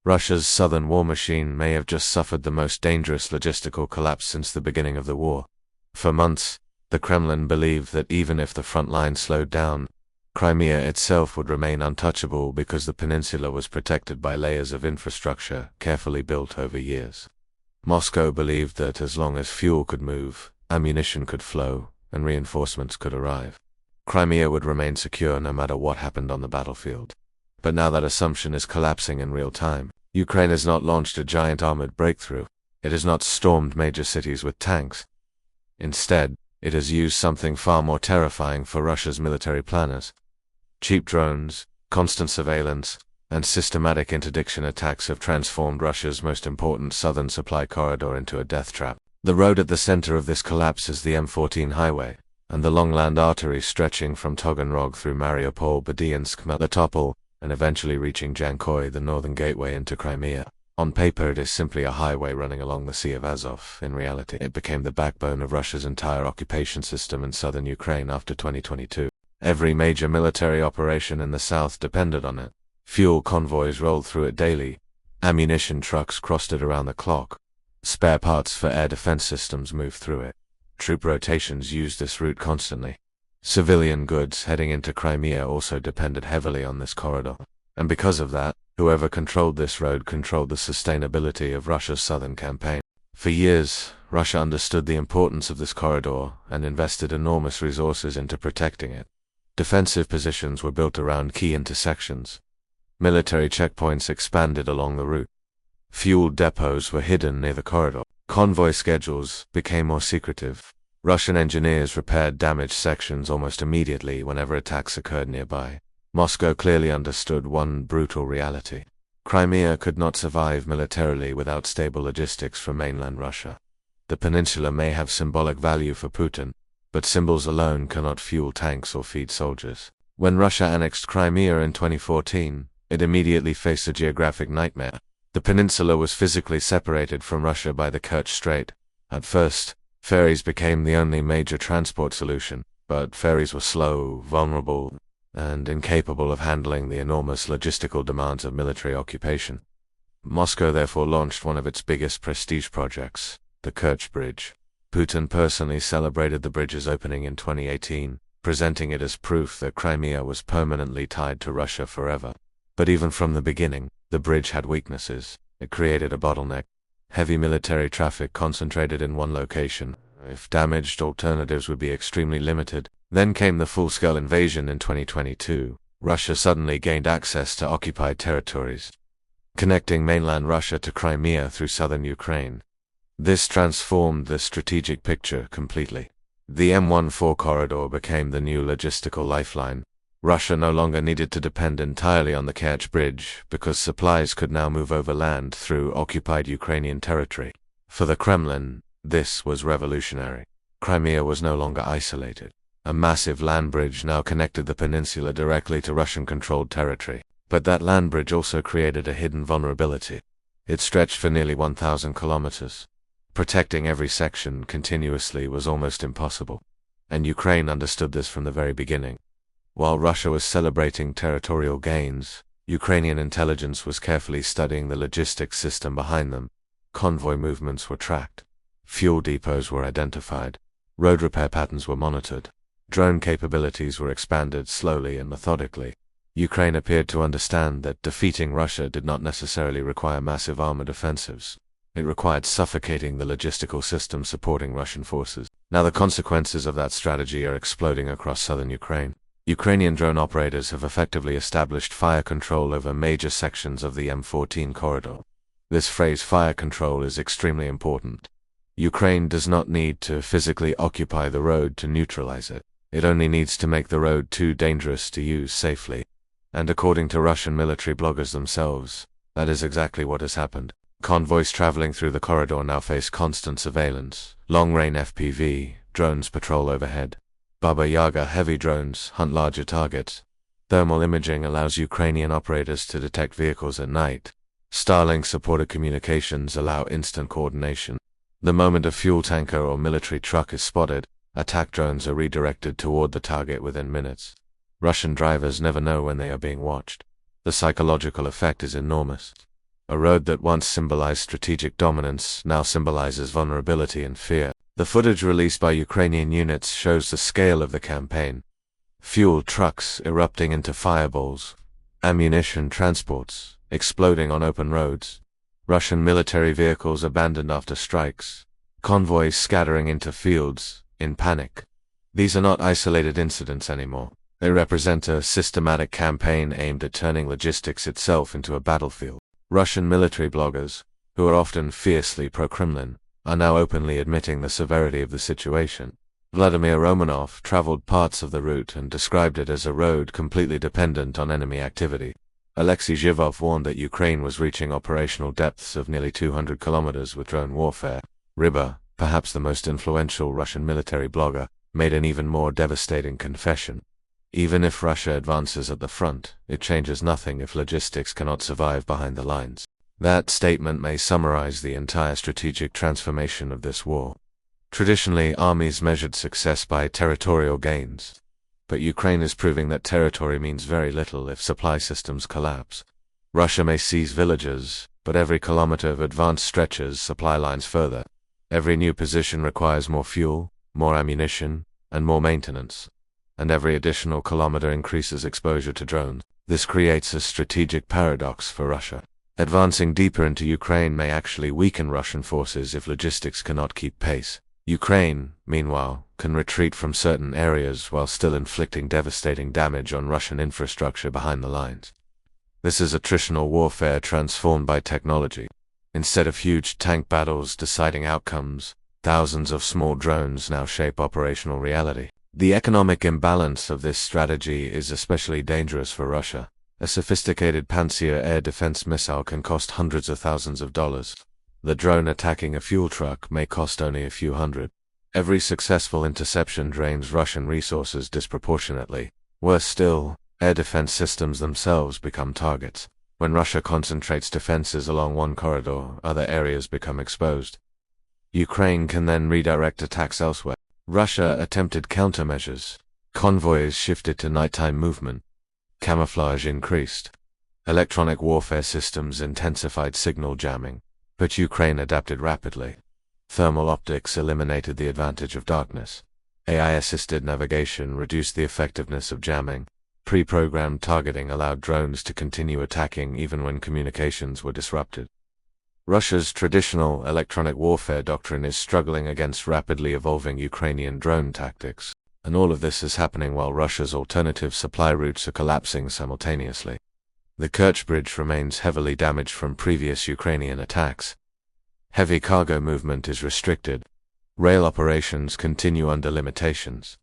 Russia's southern war machine may have just suffered the most dangerous logistical collapse since the beginning of the war. For months, the Kremlin believed that even if the front line slowed down, Crimea itself would remain untouchable because the peninsula was protected by layers of infrastructure carefully built over years. Moscow believed that as long as fuel could move, ammunition could flow, and reinforcements could arrive, Crimea would remain secure no matter what happened on the battlefield. But now that assumption is collapsing in real time. Ukraine has not launched a giant armored breakthrough. It has not stormed major cities with tanks. Instead, it has used something far more terrifying for Russia's military planners. Cheap drones, constant surveillance, and systematic interdiction attacks have transformed Russia's most important southern supply corridor into a death trap. The road at the center of this collapse is the M14 highway, and the long land artery stretching from Taganrog through Mariupol, Berdyansk, Melitopol, and eventually reaching Jankoy, the northern gateway into Crimea. On paper, it is simply a highway running along the Sea of Azov. In reality, it became the backbone of Russia's entire occupation system in southern Ukraine after 2022. Every major military operation in the south depended on it. Fuel convoys rolled through it daily. Ammunition trucks crossed it around the clock. Spare parts for air defense systems moved through it. Troop rotations used this route constantly. Civilian goods heading into Crimea also depended heavily on this corridor. And because of that, whoever controlled this road controlled the sustainability of Russia's southern campaign. For years, Russia understood the importance of this corridor and invested enormous resources into protecting it. Defensive positions were built around key intersections. Military checkpoints expanded along the route. Fuel depots were hidden near the corridor. Convoy schedules became more secretive. Russian engineers repaired damaged sections almost immediately whenever attacks occurred nearby. Moscow clearly understood one brutal reality. Crimea could not survive militarily without stable logistics from mainland Russia. The peninsula may have symbolic value for Putin, but symbols alone cannot fuel tanks or feed soldiers. When Russia annexed Crimea in 2014, it immediately faced a geographic nightmare. The peninsula was physically separated from Russia by the Kerch Strait. At first, ferries became the only major transport solution, but ferries were slow, vulnerable, and incapable of handling the enormous logistical demands of military occupation. Moscow therefore launched one of its biggest prestige projects, the Kerch Bridge. Putin personally celebrated the bridge's opening in 2018, presenting it as proof that Crimea was permanently tied to Russia forever. But even from the beginning, the bridge had weaknesses. It created a bottleneck. Heavy military traffic concentrated in one location. If damaged, alternatives would be extremely limited. Then came the full-scale invasion in 2022. Russia suddenly gained access to occupied territories, connecting mainland Russia to Crimea through southern Ukraine. This transformed the strategic picture completely. The M14 corridor became the new logistical lifeline. Russia no longer needed to depend entirely on the Kerch Bridge because supplies could now move overland through occupied Ukrainian territory. For the Kremlin, this was revolutionary. Crimea was no longer isolated. A massive land bridge now connected the peninsula directly to Russian-controlled territory. But that land bridge also created a hidden vulnerability. It stretched for nearly 1,000 kilometers. Protecting every section continuously was almost impossible. And Ukraine understood this from the very beginning. While Russia was celebrating territorial gains, Ukrainian intelligence was carefully studying the logistics system behind them. Convoy movements were tracked. Fuel depots were identified. Road repair patterns were monitored. Drone capabilities were expanded slowly and methodically. Ukraine appeared to understand that defeating Russia did not necessarily require massive armored offensives. It required suffocating the logistical system supporting Russian forces. Now the consequences of that strategy are exploding across southern Ukraine. Ukrainian drone operators have effectively established fire control over major sections of the M14 corridor. This phrase fire control is extremely important. Ukraine does not need to physically occupy the road to neutralize it. It only needs to make the road too dangerous to use safely. And according to Russian military bloggers themselves, that is exactly what has happened. Convoys traveling through the corridor now face constant surveillance. Long-range FPV drones patrol overhead. Baba Yaga heavy drones hunt larger targets. Thermal imaging allows Ukrainian operators to detect vehicles at night. Starlink-supported communications allow instant coordination. The moment a fuel tanker or military truck is spotted, attack drones are redirected toward the target within minutes. Russian drivers never know when they are being watched. The psychological effect is enormous. A road that once symbolized strategic dominance now symbolizes vulnerability and fear. The footage released by Ukrainian units shows the scale of the campaign. Fuel trucks erupting into fireballs, ammunition transports exploding on open roads, Russian military vehicles abandoned after strikes, convoys scattering into fields in panic. These are not isolated incidents anymore. They represent a systematic campaign aimed at turning logistics itself into a battlefield. Russian military bloggers, who are often fiercely pro-Kremlin, are now openly admitting the severity of the situation. Vladimir Romanov traveled parts of the route and described it as a road completely dependent on enemy activity. Alexei Zhivov warned that Ukraine was reaching operational depths of nearly 200 kilometers with drone warfare. Ryba, perhaps the most influential Russian military blogger, made an even more devastating confession. Even if Russia advances at the front, it changes nothing if logistics cannot survive behind the lines. That statement may summarize the entire strategic transformation of this war. Traditionally, armies measured success by territorial gains. But Ukraine is proving that territory means very little if supply systems collapse. Russia may seize villages, but every kilometer of advance stretches supply lines further. Every new position requires more fuel, more ammunition, and more maintenance. And every additional kilometer increases exposure to drones. This creates a strategic paradox for Russia. Advancing deeper into Ukraine may actually weaken Russian forces if logistics cannot keep pace. Ukraine, meanwhile, can retreat from certain areas while still inflicting devastating damage on Russian infrastructure behind the lines. This is attritional warfare transformed by technology. Instead of huge tank battles deciding outcomes, thousands of small drones now shape operational reality. The economic imbalance of this strategy is especially dangerous for Russia. A sophisticated Pantsir air defense missile can cost hundreds of thousands of dollars. The drone attacking a fuel truck may cost only a few hundred. Every successful interception drains Russian resources disproportionately. Worse still, air defense systems themselves become targets. When Russia concentrates defenses along one corridor, other areas become exposed. Ukraine can then redirect attacks elsewhere. Russia attempted countermeasures. Convoys shifted to nighttime movement. Camouflage increased. Electronic warfare systems intensified signal jamming. But Ukraine adapted rapidly. Thermal optics eliminated the advantage of darkness. AI-assisted navigation reduced the effectiveness of jamming. Pre-programmed targeting allowed drones to continue attacking even when communications were disrupted. Russia's traditional electronic warfare doctrine is struggling against rapidly evolving Ukrainian drone tactics, and all of this is happening while Russia's alternative supply routes are collapsing simultaneously. The Kerch Bridge remains heavily damaged from previous Ukrainian attacks. Heavy cargo movement is restricted. Rail operations continue under limitations.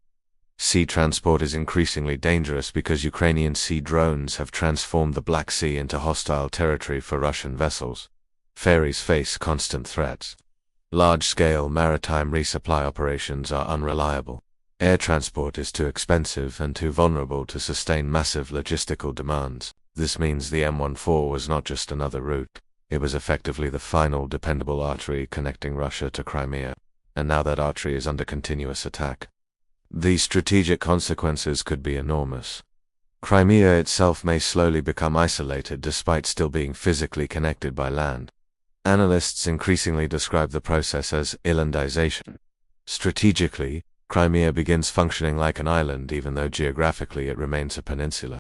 Sea transport is increasingly dangerous because Ukrainian sea drones have transformed the Black Sea into hostile territory for Russian vessels. Ferries face constant threats. Large-scale maritime resupply operations are unreliable. Air transport is too expensive and too vulnerable to sustain massive logistical demands. This means the M14 was not just another route. It was effectively the final dependable artery connecting Russia to Crimea. And now that artery is under continuous attack. The strategic consequences could be enormous. Crimea itself may slowly become isolated despite still being physically connected by land. Analysts increasingly describe the process as islandization. Strategically, Crimea begins functioning like an island even though geographically it remains a peninsula.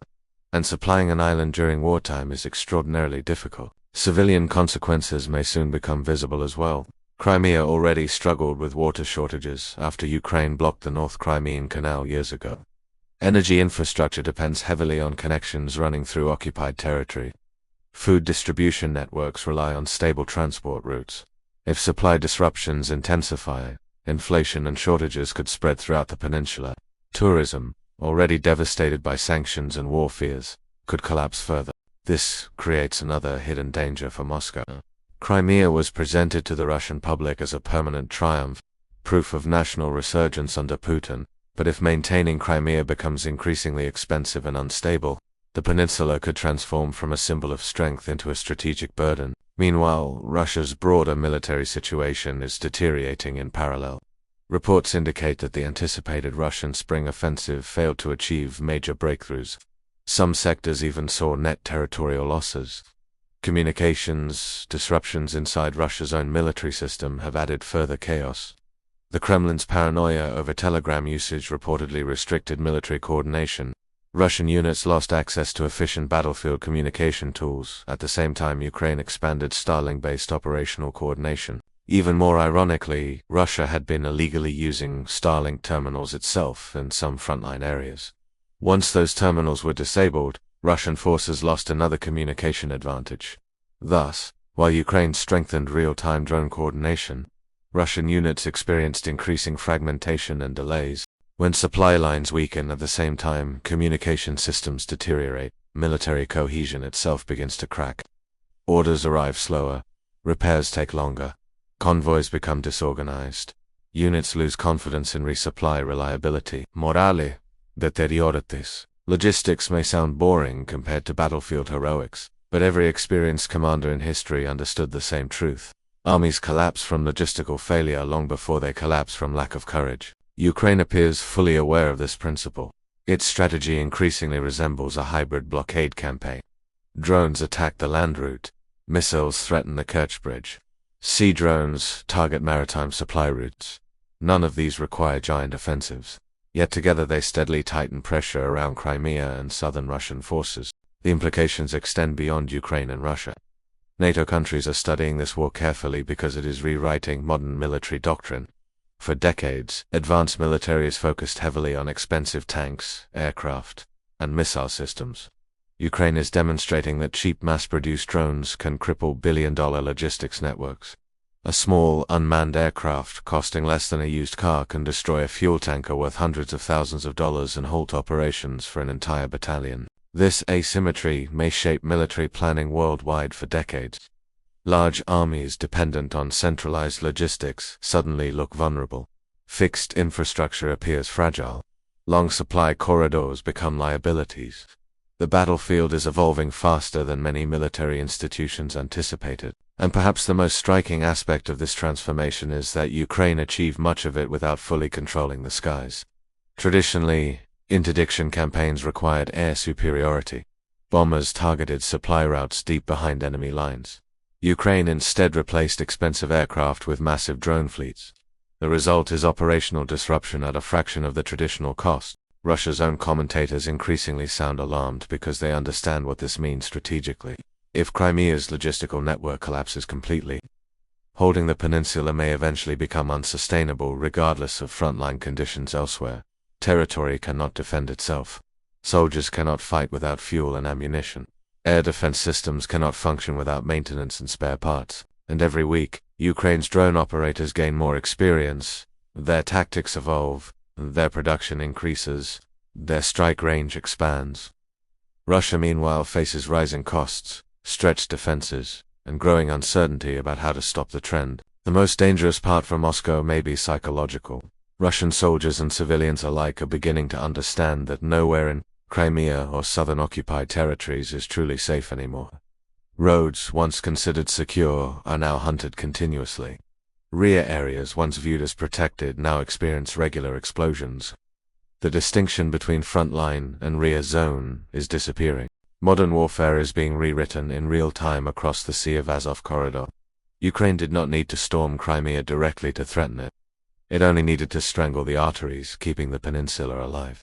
And supplying an island during wartime is extraordinarily difficult. Civilian consequences may soon become visible as well. Crimea already struggled with water shortages after Ukraine blocked the North Crimean Canal years ago. Energy infrastructure depends heavily on connections running through occupied territory. Food distribution networks rely on stable transport routes. If supply disruptions intensify, inflation and shortages could spread throughout the peninsula. Tourism, already devastated by sanctions and war fears, could collapse further. This creates another hidden danger for Moscow. Crimea was presented to the Russian public as a permanent triumph, proof of national resurgence under Putin, but if maintaining Crimea becomes increasingly expensive and unstable, the peninsula could transform from a symbol of strength into a strategic burden. Meanwhile, Russia's broader military situation is deteriorating in parallel. Reports indicate that the anticipated Russian spring offensive failed to achieve major breakthroughs. Some sectors even saw net territorial losses. Communications disruptions inside Russia's own military system have added further chaos. The Kremlin's paranoia over telegram usage reportedly restricted military coordination. Russian units lost access to efficient battlefield communication tools. At the same time, Ukraine expanded Starlink-based operational coordination. Even more ironically, Russia had been illegally using Starlink terminals itself in some frontline areas. Once those terminals were disabled, Russian forces lost another communication advantage. Thus, while Ukraine strengthened real-time drone coordination, Russian units experienced increasing fragmentation and delays. When supply lines weaken at the same time, communication systems deteriorate, military cohesion itself begins to crack. Orders arrive slower, repairs take longer, convoys become disorganized, units lose confidence in resupply reliability. Morale deteriorates. Logistics may sound boring compared to battlefield heroics, but every experienced commander in history understood the same truth. Armies collapse from logistical failure long before they collapse from lack of courage. Ukraine appears fully aware of this principle. Its strategy increasingly resembles a hybrid blockade campaign. Drones attack the land route, missiles threaten the Kerch Bridge. Sea drones target maritime supply routes. None of these require giant offensives. Yet together they steadily tighten pressure around Crimea and southern Russian forces. The implications extend beyond Ukraine and Russia. NATO countries are studying this war carefully because it is rewriting modern military doctrine. For decades, advanced military is focused heavily on expensive tanks, aircraft, and missile systems. Ukraine is demonstrating that cheap mass-produced drones can cripple billion-dollar logistics networks. A small, unmanned aircraft costing less than a used car can destroy a fuel tanker worth hundreds of thousands of dollars and halt operations for an entire battalion. This asymmetry may shape military planning worldwide for decades. Large armies dependent on centralized logistics suddenly look vulnerable. Fixed infrastructure appears fragile. Long supply corridors become liabilities. The battlefield is evolving faster than many military institutions anticipated. And perhaps the most striking aspect of this transformation is that Ukraine achieved much of it without fully controlling the skies. Traditionally, interdiction campaigns required air superiority. Bombers targeted supply routes deep behind enemy lines. Ukraine instead replaced expensive aircraft with massive drone fleets. The result is operational disruption at a fraction of the traditional cost. Russia's own commentators increasingly sound alarmed because they understand what this means strategically. If Crimea's logistical network collapses completely, holding the peninsula may eventually become unsustainable regardless of frontline conditions elsewhere. Territory cannot defend itself. Soldiers cannot fight without fuel and ammunition. Air defense systems cannot function without maintenance and spare parts. And every week, Ukraine's drone operators gain more experience, their tactics evolve, their production increases, their strike range expands. Russia, meanwhile, faces rising costs, stretched defenses, and growing uncertainty about how to stop the trend. The most dangerous part for Moscow may be psychological. Russian soldiers and civilians alike are beginning to understand that nowhere in Crimea or southern occupied territories is truly safe anymore. Roads, once considered secure, are now hunted continuously. Rear areas, once viewed as protected, now experience regular explosions. The distinction between frontline and rear zone is disappearing. Modern warfare is being rewritten in real time across the Sea of Azov corridor. Ukraine did not need to storm Crimea directly to threaten it. It only needed to strangle the arteries, keeping the peninsula alive.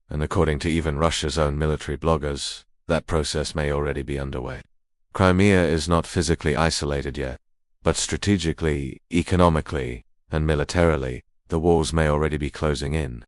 And according to even Russia's own military bloggers, that process may already be underway. Crimea is not physically isolated yet, but strategically, economically, and militarily, the walls may already be closing in.